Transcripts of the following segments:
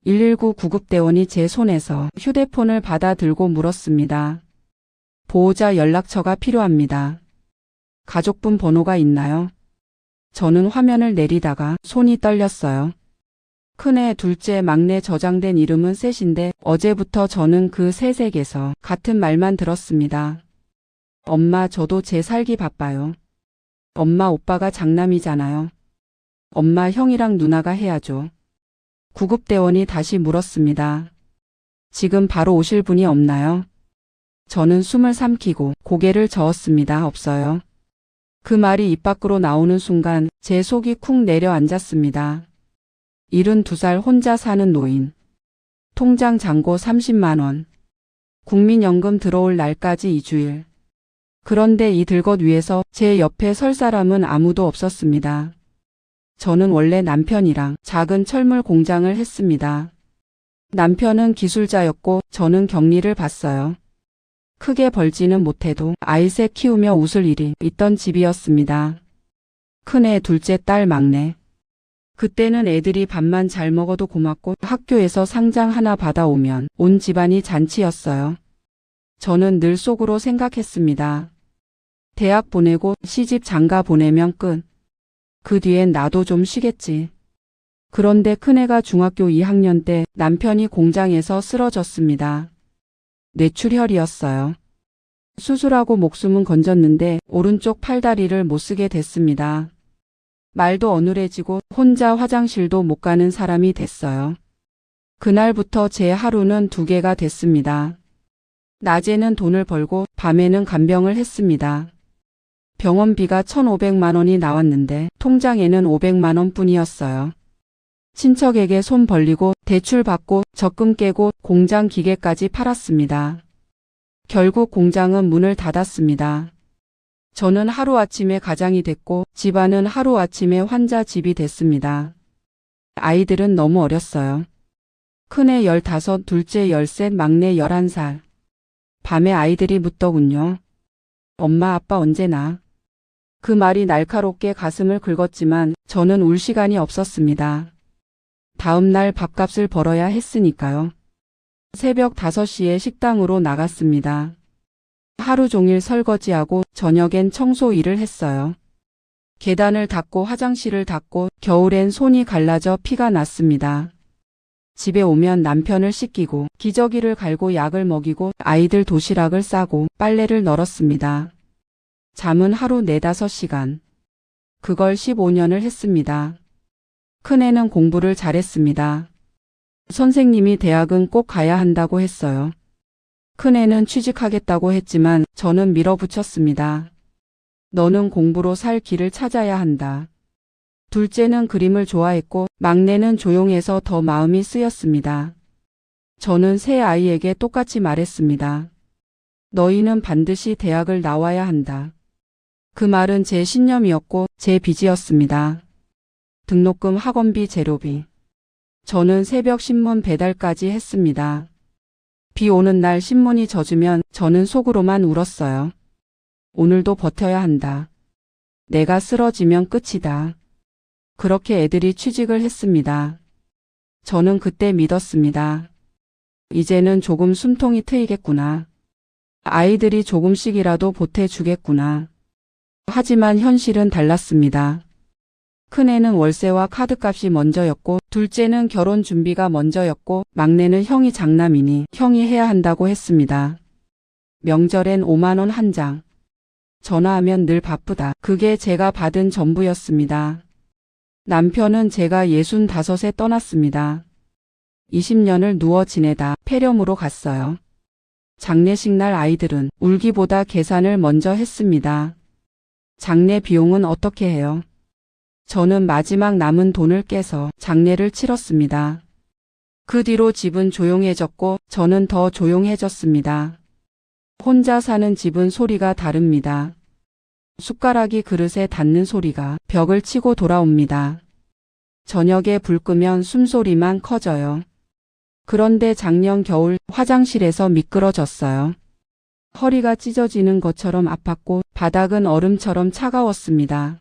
119 구급대원이 제 손에서 휴대폰을 받아 들고 물었습니다. 보호자 연락처가 필요합니다. 가족분 번호가 있나요? 저는 화면을 내리다가 손이 떨렸어요. 큰애, 둘째, 막내 저장된 이름은 셋인데 어제부터 저는 그 셋에게서 같은 말만 들었습니다. 엄마, 저도 제 살기 바빠요. 엄마, 오빠가 장남이잖아요. 엄마, 형이랑 누나가 해야죠. 구급대원이 다시 물었습니다. 지금 바로 오실 분이 없나요? 저는 숨을 삼키고 고개를 저었습니다. 없어요. 그 말이 입 밖으로 나오는 순간 제 속이 쿵 내려앉았습니다. 72살 혼자 사는 노인. 통장 잔고 30만 원. 국민연금 들어올 날까지 2주일. 그런데 이 들것 위에서 제 옆에 설 사람은 아무도 없었습니다. 저는 원래 남편이랑 작은 철물 공장을 했습니다. 남편은 기술자였고 저는 격리를 봤어요. 크게 벌지는 못해도 아이 셋 키우며 웃을 일이 있던 집이었습니다. 큰애, 둘째, 딸, 막내. 그때는 애들이 밥만 잘 먹어도 고맙고 학교에서 상장 하나 받아오면 온 집안이 잔치였어요. 저는 늘 속으로 생각했습니다. 대학 보내고 시집 장가 보내면 끝. 그 뒤엔 나도 좀 쉬겠지. 그런데 큰애가 중학교 2학년 때 남편이 공장에서 쓰러졌습니다. 뇌출혈이었어요. 수술하고 목숨은 건졌는데 오른쪽 팔다리를 못 쓰게 됐습니다. 말도 어눌해지고 혼자 화장실도 못 가는 사람이 됐어요. 그날부터 제 하루는 두 개가 됐습니다. 낮에는 돈을 벌고 밤에는 간병을 했습니다. 병원비가 1,500만 원이 나왔는데 통장에는 500만 원 뿐이었어요. 친척에게 손 벌리고 대출 받고 적금 깨고 공장 기계까지 팔았습니다. 결국 공장은 문을 닫았습니다. 저는 하루아침에 가장이 됐고 집안은 하루아침에 환자 집이 됐습니다. 아이들은 너무 어렸어요. 큰애 15, 둘째 13, 막내 11살. 밤에 아이들이 묻더군요. 엄마, 아빠 언제 나? 그 말이 날카롭게 가슴을 긁었지만 저는 울 시간이 없었습니다. 다음 날 밥값을 벌어야 했으니까요. 새벽 5시에 식당으로 나갔습니다. 하루 종일 설거지하고 저녁엔 청소 일을 했어요. 계단을 닦고 화장실을 닦고 겨울엔 손이 갈라져 피가 났습니다. 집에 오면 남편을 씻기고 기저귀를 갈고 약을 먹이고 아이들 도시락을 싸고 빨래를 널었습니다. 잠은 하루 4-5시간. 그걸 15년을 했습니다. 큰애는 공부를 잘했습니다. 선생님이 대학은 꼭 가야 한다고 했어요. 큰애는 취직하겠다고 했지만 저는 밀어붙였습니다. 너는 공부로 살 길을 찾아야 한다. 둘째는 그림을 좋아했고 막내는 조용해서 더 마음이 쓰였습니다. 저는 세 아이에게 똑같이 말했습니다. 너희는 반드시 대학을 나와야 한다. 그 말은 제 신념이었고 제 빚이었습니다. 등록금, 학원비, 재료비. 저는 새벽 신문 배달까지 했습니다. 비 오는 날 신문이 젖으면 저는 속으로만 울었어요. 오늘도 버텨야 한다. 내가 쓰러지면 끝이다. 그렇게 애들이 취직을 했습니다. 저는 그때 믿었습니다. 이제는 조금 숨통이 트이겠구나. 아이들이 조금씩이라도 보태주겠구나. 하지만 현실은 달랐습니다. 큰애는 월세와 카드값이 먼저였고 둘째는 결혼 준비가 먼저였고 막내는 형이 장남이니 형이 해야 한다고 했습니다. 명절엔 5만 원 한 장. 전화하면 늘 바쁘다. 그게 제가 받은 전부였습니다. 남편은 제가 65에 떠났습니다. 20년을 누워 지내다 폐렴으로 갔어요. 장례식 날 아이들은 울기보다 계산을 먼저 했습니다. 장례 비용은 어떻게 해요? 저는 마지막 남은 돈을 깨서 장례를 치렀습니다. 그 뒤로 집은 조용해졌고 저는 더 조용해졌습니다. 혼자 사는 집은 소리가 다릅니다. 숟가락이 그릇에 닿는 소리가 벽을 치고 돌아옵니다. 저녁에 불 끄면 숨소리만 커져요. 그런데 작년 겨울 화장실에서 미끄러졌어요. 허리가 찢어지는 것처럼 아팠고 바닥은 얼음처럼 차가웠습니다.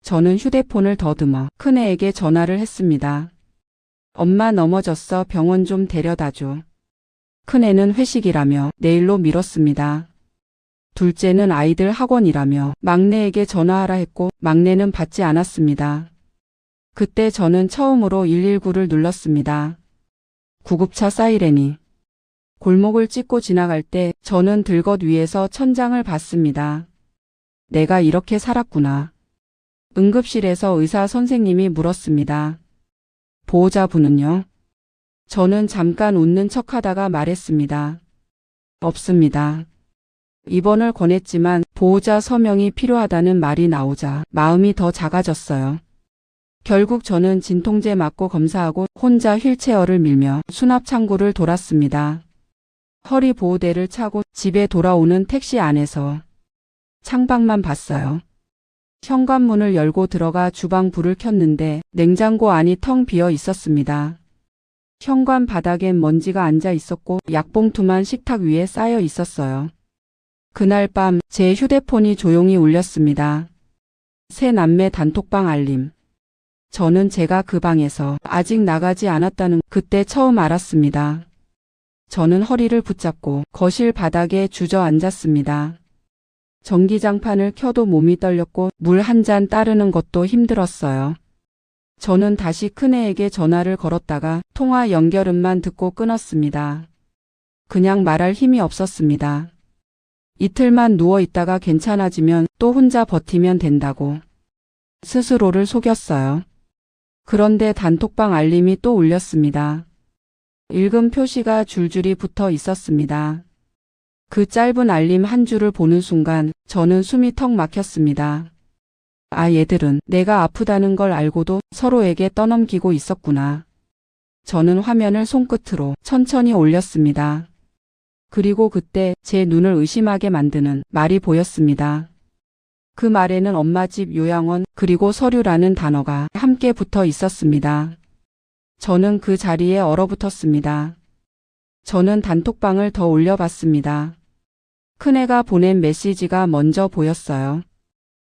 저는 휴대폰을 더듬어 큰애에게 전화를 했습니다. 엄마 넘어졌어. 병원 좀 데려다줘. 큰애는 회식이라며 내일로 미뤘습니다. 둘째는 아이들 학원이라며 막내에게 전화하라 했고 막내는 받지 않았습니다. 그때 저는 처음으로 119를 눌렀습니다. 구급차 사이렌이 골목을 찍고 지나갈 때 저는 들것 위에서 천장을 봤습니다. 내가 이렇게 살았구나. 응급실에서 의사 선생님이 물었습니다. 보호자분은요? 저는 잠깐 웃는 척하다가 말했습니다. 없습니다. 입원을 권했지만 보호자 서명이 필요하다는 말이 나오자 마음이 더 작아졌어요. 결국 저는 진통제 맞고 검사하고 혼자 휠체어를 밀며 수납 창구를 돌았습니다. 허리 보호대를 차고 집에 돌아오는 택시 안에서 창밖만 봤어요. 현관문을 열고 들어가 주방 불을 켰는데 냉장고 안이 텅 비어 있었습니다. 현관 바닥엔 먼지가 앉아 있었고 약봉투만 식탁 위에 쌓여 있었어요. 그날 밤 제 휴대폰이 조용히 울렸습니다. 새 남매 단톡방 알림. 저는 제가 그 방에서 아직 나가지 않았다는 그때 처음 알았습니다. 저는 허리를 붙잡고 거실 바닥에 주저앉았습니다. 전기장판을 켜도 몸이 떨렸고 물 한 잔 따르는 것도 힘들었어요. 저는 다시 큰애에게 전화를 걸었다가 통화 연결음만 듣고 끊었습니다. 그냥 말할 힘이 없었습니다. 이틀만 누워 있다가 괜찮아지면 또 혼자 버티면 된다고 스스로를 속였어요. 그런데 단톡방 알림이 또 울렸습니다. 읽음 표시가 줄줄이 붙어 있었습니다. 그 짧은 알림 한 줄을 보는 순간 저는 숨이 턱 막혔습니다. 아, 얘들은 내가 아프다는 걸 알고도 서로에게 떠넘기고 있었구나. 저는 화면을 손끝으로 천천히 올렸습니다. 그리고 그때 제 눈을 의심하게 만드는 말이 보였습니다. 그 말에는 엄마 집 요양원 그리고 서류라는 단어가 함께 붙어 있었습니다. 저는 그 자리에 얼어붙었습니다. 저는 단톡방을 더 올려봤습니다. 큰애가 보낸 메시지가 먼저 보였어요.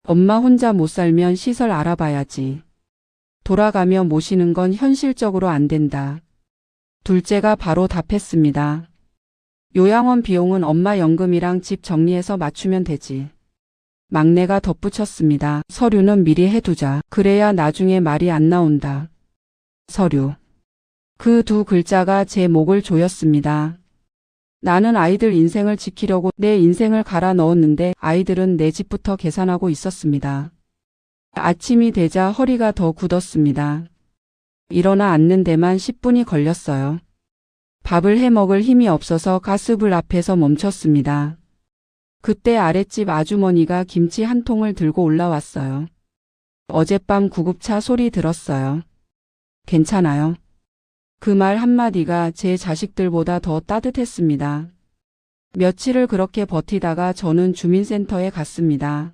엄마 혼자 못 살면 시설 알아봐야지. 돌아가며 모시는 건 현실적으로 안 된다. 둘째가 바로 답했습니다. 요양원 비용은 엄마 연금이랑 집 정리해서 맞추면 되지. 막내가 덧붙였습니다. 서류는 미리 해두자. 그래야 나중에 말이 안 나온다. 서류. 그 두 글자가 제 목을 조였습니다. 나는 아이들 인생을 지키려고 내 인생을 갈아 넣었는데 아이들은 내 집부터 계산하고 있었습니다. 아침이 되자 허리가 더 굳었습니다. 일어나 앉는 데만 10분이 걸렸어요. 밥을 해 먹을 힘이 없어서 가스불 앞에서 멈췄습니다. 그때 아랫집 아주머니가 김치 한 통을 들고 올라왔어요. 어젯밤 구급차 소리 들었어요. 괜찮아요? 그 말 한마디가 제 자식들보다 더 따뜻했습니다. 며칠을 그렇게 버티다가 저는 주민센터에 갔습니다.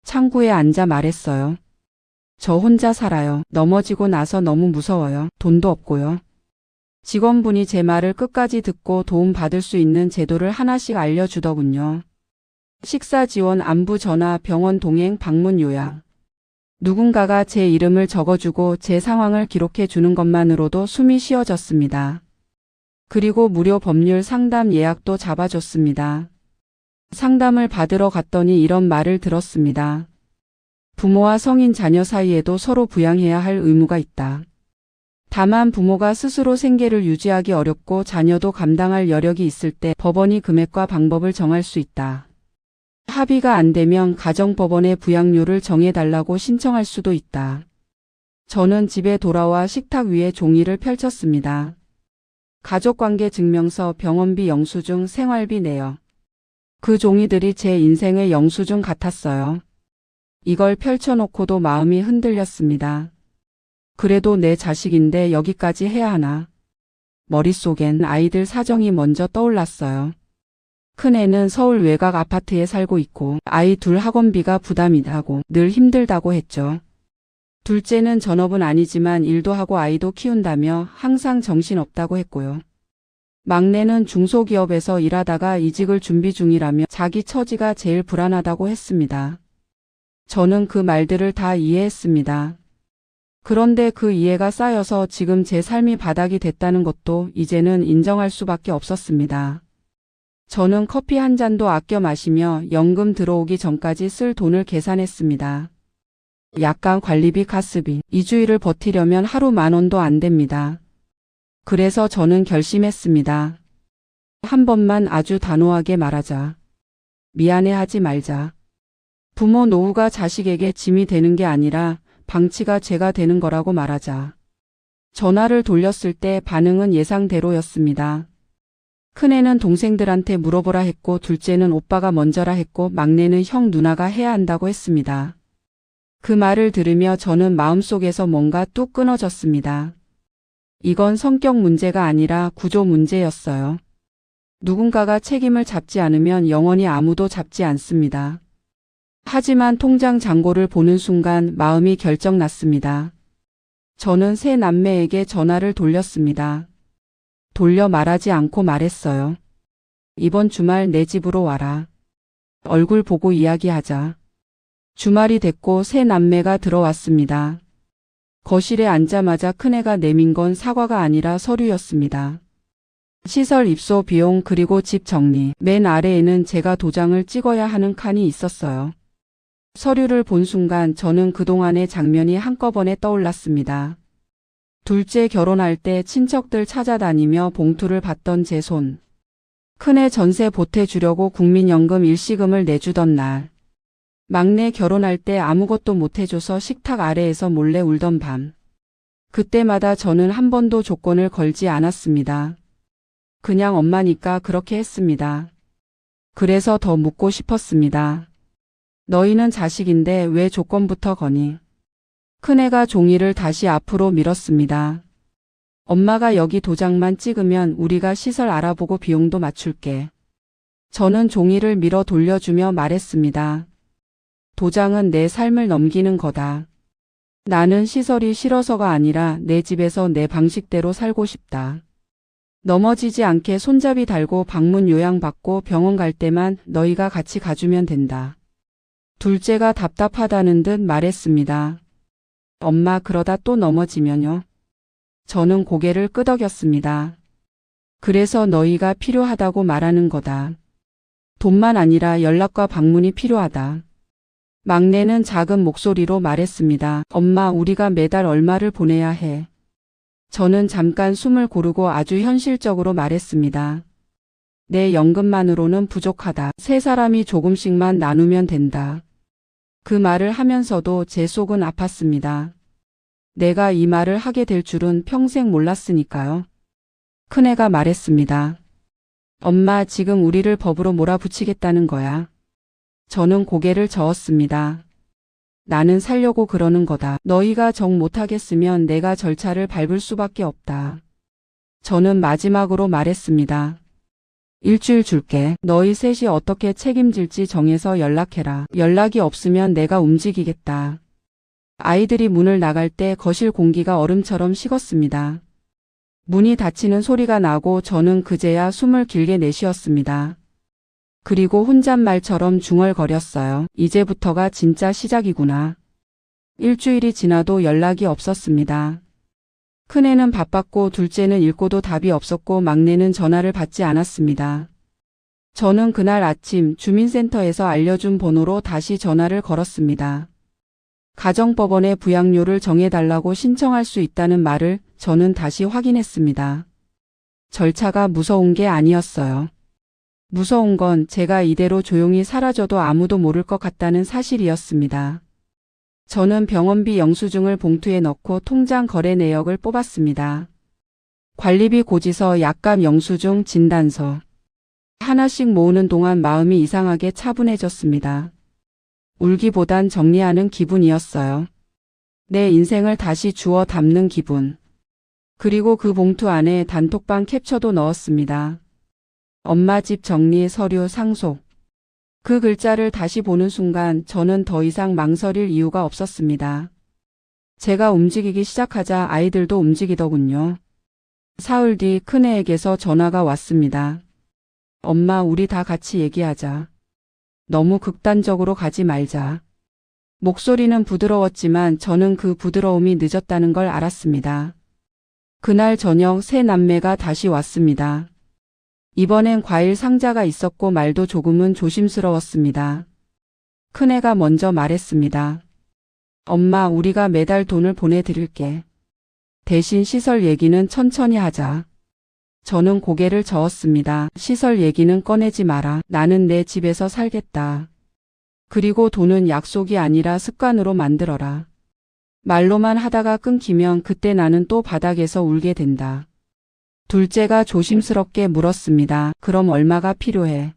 창구에 앉아 말했어요. 저 혼자 살아요. 넘어지고 나서 너무 무서워요. 돈도 없고요. 직원분이 제 말을 끝까지 듣고 도움받을 수 있는 제도를 하나씩 알려주더군요. 식사 지원, 안부 전화, 병원 동행, 방문 요약. 누군가가 제 이름을 적어주고 제 상황을 기록해 주는 것만으로도 숨이 쉬어졌습니다. 그리고 무료 법률 상담 예약도 잡아줬습니다. 상담을 받으러 갔더니 이런 말을 들었습니다. 부모와 성인 자녀 사이에도 서로 부양해야 할 의무가 있다. 다만 부모가 스스로 생계를 유지하기 어렵고 자녀도 감당할 여력이 있을 때 법원이 금액과 방법을 정할 수 있다. 합의가 안 되면 가정법원에 부양료를 정해달라고 신청할 수도 있다. 저는 집에 돌아와 식탁 위에 종이를 펼쳤습니다. 가족관계 증명서, 병원비 영수증, 생활비 내역. 그 종이들이 제 인생의 영수증 같았어요. 이걸 펼쳐놓고도 마음이 흔들렸습니다. 그래도 내 자식인데 여기까지 해야 하나. 머릿속엔 아이들 사정이 먼저 떠올랐어요. 큰애는 서울 외곽 아파트에 살고 있고 아이 둘 학원비가 부담이다고 늘 힘들다고 했죠. 둘째는 전업은 아니지만 일도 하고 아이도 키운다며 항상 정신없다고 했고요. 막내는 중소기업에서 일하다가 이직을 준비 중이라며 자기 처지가 제일 불안하다고 했습니다. 저는 그 말들을 다 이해했습니다. 그런데 그 이해가 쌓여서 지금 제 삶이 바닥이 됐다는 것도 이제는 인정할 수밖에 없었습니다. 저는 커피 한 잔도 아껴 마시며 연금 들어오기 전까지 쓸 돈을 계산했습니다. 약간 관리비, 가스비, 2주일을 버티려면 하루 10,000원도 안 됩니다. 그래서 저는 결심했습니다. 한 번만 아주 단호하게 말하자. 미안해하지 말자. 부모 노후가 자식에게 짐이 되는 게 아니라 방치가 죄가 되는 거라고 말하자. 전화를 돌렸을 때 반응은 예상대로였습니다. 큰애는 동생들한테 물어보라 했고 둘째는 오빠가 먼저라 했고 막내는 형 누나가 해야 한다고 했습니다. 그 말을 들으며 저는 마음속에서 뭔가 뚝 끊어졌습니다. 이건 성격 문제가 아니라 구조 문제였어요. 누군가가 책임을 잡지 않으면 영원히 아무도 잡지 않습니다. 하지만 통장 잔고를 보는 순간 마음이 결정났습니다. 저는 세 남매에게 전화를 돌렸습니다. 돌려 말하지 않고 말했어요. 이번 주말 내 집으로 와라. 얼굴 보고 이야기하자. 주말이 됐고 세 남매가 들어왔습니다. 거실에 앉자마자 큰애가 내민 건 사과가 아니라 서류였습니다. 시설 입소 비용 그리고 집 정리. 맨 아래에는 제가 도장을 찍어야 하는 칸이 있었어요. 서류를 본 순간 저는 그동안의 장면이 한꺼번에 떠올랐습니다. 둘째 결혼할 때 친척들 찾아다니며 봉투를 받던 제 손. 큰애 전세 보태주려고 국민연금 일시금을 내주던 날. 막내 결혼할 때 아무것도 못해줘서 식탁 아래에서 몰래 울던 밤. 그때마다 저는 한 번도 조건을 걸지 않았습니다. 그냥 엄마니까 그렇게 했습니다. 그래서 더 묻고 싶었습니다. 너희는 자식인데 왜 조건부터 거니? 큰애가 종이를 다시 앞으로 밀었습니다. 엄마가 여기 도장만 찍으면 우리가 시설 알아보고 비용도 맞출게. 저는 종이를 밀어 돌려주며 말했습니다. 도장은 내 삶을 넘기는 거다. 나는 시설이 싫어서가 아니라 내 집에서 내 방식대로 살고 싶다. 넘어지지 않게 손잡이 달고 방문 요양받고 병원 갈 때만 너희가 같이 가주면 된다. 둘째가 답답하다는 듯 말했습니다. 엄마 그러다 또 넘어지면요. 저는 고개를 끄덕였습니다. 그래서 너희가 필요하다고 말하는 거다. 돈만 아니라 연락과 방문이 필요하다. 막내는 작은 목소리로 말했습니다. 엄마 우리가 매달 얼마를 보내야 해. 저는 잠깐 숨을 고르고 아주 현실적으로 말했습니다. 내 연금만으로는 부족하다. 세 사람이 조금씩만 나누면 된다. 그 말을 하면서도 제 속은 아팠습니다. 내가 이 말을 하게 될 줄은 평생 몰랐으니까요. 큰애가 말했습니다. 엄마 지금 우리를 법으로 몰아붙이겠다는 거야. 저는 고개를 저었습니다. 나는 살려고 그러는 거다. 너희가 정 못하겠으면 내가 절차를 밟을 수밖에 없다. 저는 마지막으로 말했습니다. 일주일 줄게. 너희 셋이 어떻게 책임질지 정해서 연락해라. 연락이 없으면 내가 움직이겠다. 아이들이 문을 나갈 때 거실 공기가 얼음처럼 식었습니다. 문이 닫히는 소리가 나고 저는 그제야 숨을 길게 내쉬었습니다. 그리고 혼잣말처럼 중얼거렸어요. 이제부터가 진짜 시작이구나. 일주일이 지나도 연락이 없었습니다. 큰애는 바빴고 둘째는 읽고도 답이 없었고 막내는 전화를 받지 않았습니다. 저는 그날 아침 주민센터에서 알려준 번호로 다시 전화를 걸었습니다. 가정법원에 부양료를 정해달라고 신청할 수 있다는 말을 저는 다시 확인했습니다. 절차가 무서운 게 아니었어요. 무서운 건 제가 이대로 조용히 사라져도 아무도 모를 것 같다는 사실이었습니다. 저는 병원비 영수증을 봉투에 넣고 통장 거래 내역을 뽑았습니다. 관리비 고지서, 약값 영수증, 진단서. 하나씩 모으는 동안 마음이 이상하게 차분해졌습니다. 울기보단 정리하는 기분이었어요. 내 인생을 다시 주워 담는 기분. 그리고 그 봉투 안에 단톡방 캡처도 넣었습니다. 엄마 집 정리, 서류, 상속. 그 글자를 다시 보는 순간 저는 더 이상 망설일 이유가 없었습니다. 제가 움직이기 시작하자 아이들도 움직이더군요. 사흘 뒤 큰애에게서 전화가 왔습니다. 엄마 우리 다 같이 얘기하자. 너무 극단적으로 가지 말자. 목소리는 부드러웠지만 저는 그 부드러움이 늦었다는 걸 알았습니다. 그날 저녁 세 남매가 다시 왔습니다. 이번엔 과일 상자가 있었고 말도 조금은 조심스러웠습니다. 큰애가 먼저 말했습니다. 엄마, 우리가 매달 돈을 보내드릴게. 대신 시설 얘기는 천천히 하자. 저는 고개를 저었습니다. 시설 얘기는 꺼내지 마라. 나는 내 집에서 살겠다. 그리고 돈은 약속이 아니라 습관으로 만들어라. 말로만 하다가 끊기면 그때 나는 또 바닥에서 울게 된다. 둘째가 조심스럽게 물었습니다. 그럼 얼마가 필요해?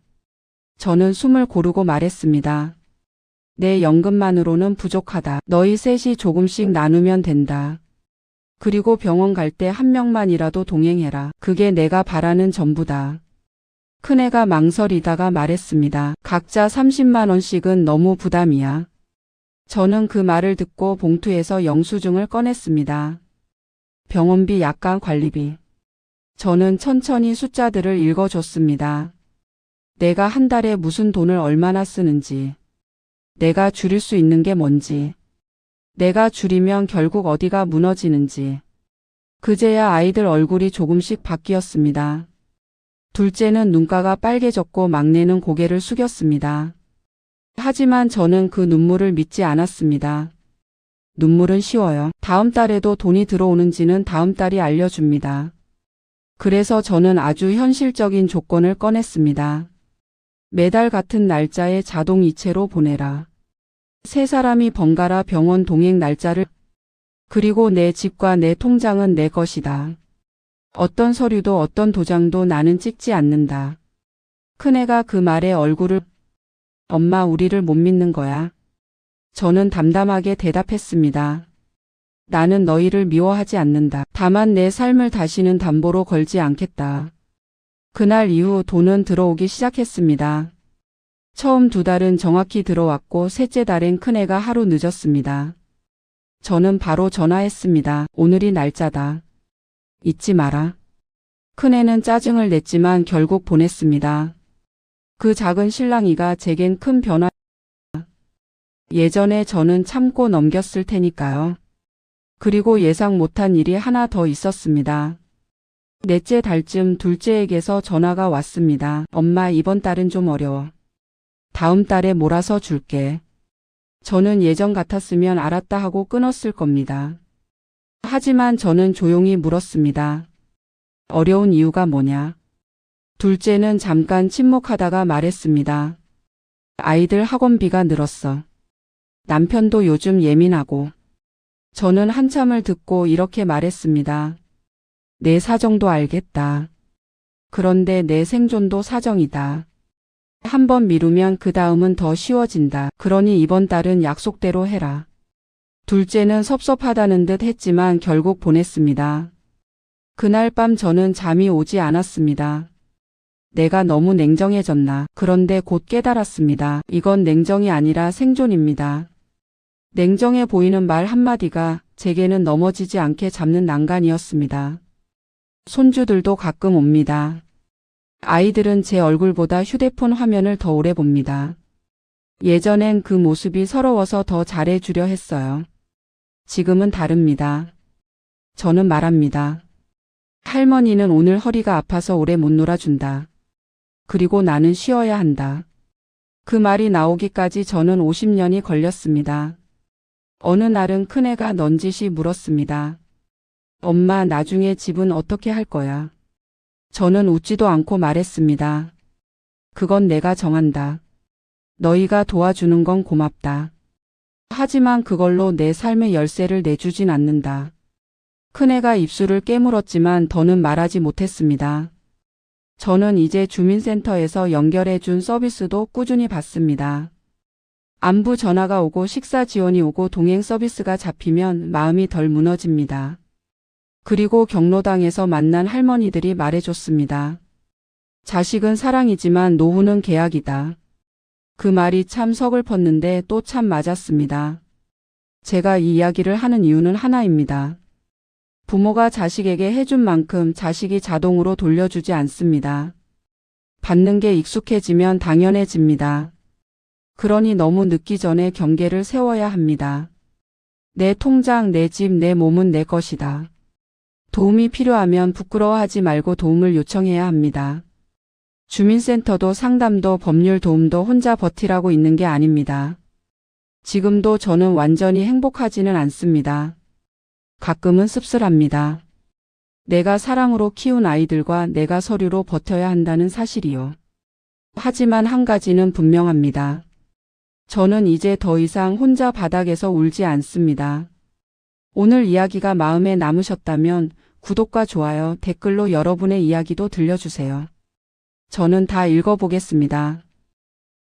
저는 숨을 고르고 말했습니다. 내 연금만으로는 부족하다. 너희 셋이 조금씩 나누면 된다. 그리고 병원 갈 때 한 명만이라도 동행해라. 그게 내가 바라는 전부다. 큰애가 망설이다가 말했습니다. 각자 30만 원씩은 너무 부담이야. 저는 그 말을 듣고 봉투에서 영수증을 꺼냈습니다. 병원비, 약간 관리비. 저는 천천히 숫자들을 읽어줬습니다. 내가 한 달에 무슨 돈을 얼마나 쓰는지. 내가 줄일 수 있는 게 뭔지. 내가 줄이면 결국 어디가 무너지는지. 그제야 아이들 얼굴이 조금씩 바뀌었습니다. 둘째는 눈가가 빨개졌고 막내는 고개를 숙였습니다. 하지만 저는 그 눈물을 믿지 않았습니다. 눈물은 쉬워요. 다음 달에도 돈이 들어오는지는 다음 달이 알려줍니다. 그래서 저는 아주 현실적인 조건을 꺼냈습니다. 매달 같은 날짜에 자동 이체로 보내라. 세 사람이 번갈아 병원 동행 날짜를. 그리고 내 집과 내 통장은 내 것이다. 어떤 서류도 어떤 도장도 나는 찍지 않는다. 큰애가 그 말에 얼굴을. 엄마, 우리를 못 믿는 거야. 저는 담담하게 대답했습니다. 나는 너희를 미워하지 않는다. 다만 내 삶을 다시는 담보로 걸지 않겠다. 그날 이후 돈은 들어오기 시작했습니다. 처음 2달은 정확히 들어왔고 셋째 달엔 큰애가 하루 늦었습니다. 저는 바로 전화했습니다. 오늘이 날짜다. 잊지 마라. 큰애는 짜증을 냈지만 결국 보냈습니다. 그 작은 실랑이가 제겐 큰 변화. 예전에 저는 참고 넘겼을 테니까요. 그리고 예상 못한 일이 하나 더 있었습니다. 넷째 달쯤 둘째에게서 전화가 왔습니다. 엄마, 이번 달은 좀 어려워. 다음 달에 몰아서 줄게. 저는 예전 같았으면 알았다 하고 끊었을 겁니다. 하지만 저는 조용히 물었습니다. 어려운 이유가 뭐냐? 둘째는 잠깐 침묵하다가 말했습니다. 아이들 학원비가 늘었어. 남편도 요즘 예민하고. 저는 한참을 듣고 이렇게 말했습니다. 내 사정도 알겠다. 그런데 내 생존도 사정이다. 한번 미루면 그 다음은 더 쉬워진다. 그러니 이번 달은 약속대로 해라. 둘째는 섭섭하다는 듯 했지만 결국 보냈습니다. 그날 밤 저는 잠이 오지 않았습니다. 내가 너무 냉정해졌나. 그런데 곧 깨달았습니다. 이건 냉정이 아니라 생존입니다. 냉정해 보이는 말 한마디가 제게는 넘어지지 않게 잡는 난간이었습니다. 손주들도 가끔 옵니다. 아이들은 제 얼굴보다 휴대폰 화면을 더 오래 봅니다. 예전엔 그 모습이 서러워서 더 잘해주려 했어요. 지금은 다릅니다. 저는 말합니다. 할머니는 오늘 허리가 아파서 오래 못 놀아준다. 그리고 나는 쉬어야 한다. 그 말이 나오기까지 저는 50년이 걸렸습니다. 어느 날은 큰애가 넌지시 물었습니다. 엄마, 나중에 집은 어떻게 할 거야? 저는 웃지도 않고 말했습니다. 그건 내가 정한다. 너희가 도와주는 건 고맙다. 하지만 그걸로 내 삶의 열쇠를 내주진 않는다. 큰애가 입술을 깨물었지만 더는 말하지 못했습니다. 저는 이제 주민센터에서 연결해 준 서비스도 꾸준히 받습니다. 안부 전화가 오고 식사 지원이 오고 동행 서비스가 잡히면 마음이 덜 무너집니다. 그리고 경로당에서 만난 할머니들이 말해줬습니다. 자식은 사랑이지만 노후는 계약이다. 그 말이 참 서글펐는데 또 참 맞았습니다. 제가 이 이야기를 하는 이유는 하나입니다. 부모가 자식에게 해준 만큼 자식이 자동으로 돌려주지 않습니다. 받는 게 익숙해지면 당연해집니다. 그러니 너무 늦기 전에 경계를 세워야 합니다. 내 통장, 내 집, 내 몸은 내 것이다. 도움이 필요하면 부끄러워하지 말고 도움을 요청해야 합니다. 주민센터도 상담도 법률 도움도 혼자 버티라고 있는 게 아닙니다. 지금도 저는 완전히 행복하지는 않습니다. 가끔은 씁쓸합니다. 내가 사랑으로 키운 아이들과 내가 서류로 버텨야 한다는 사실이요. 하지만 한 가지는 분명합니다. 저는 이제 더 이상 혼자 바닥에서 울지 않습니다. 오늘 이야기가 마음에 남으셨다면 구독과 좋아요, 댓글로 여러분의 이야기도 들려주세요. 저는 다 읽어보겠습니다.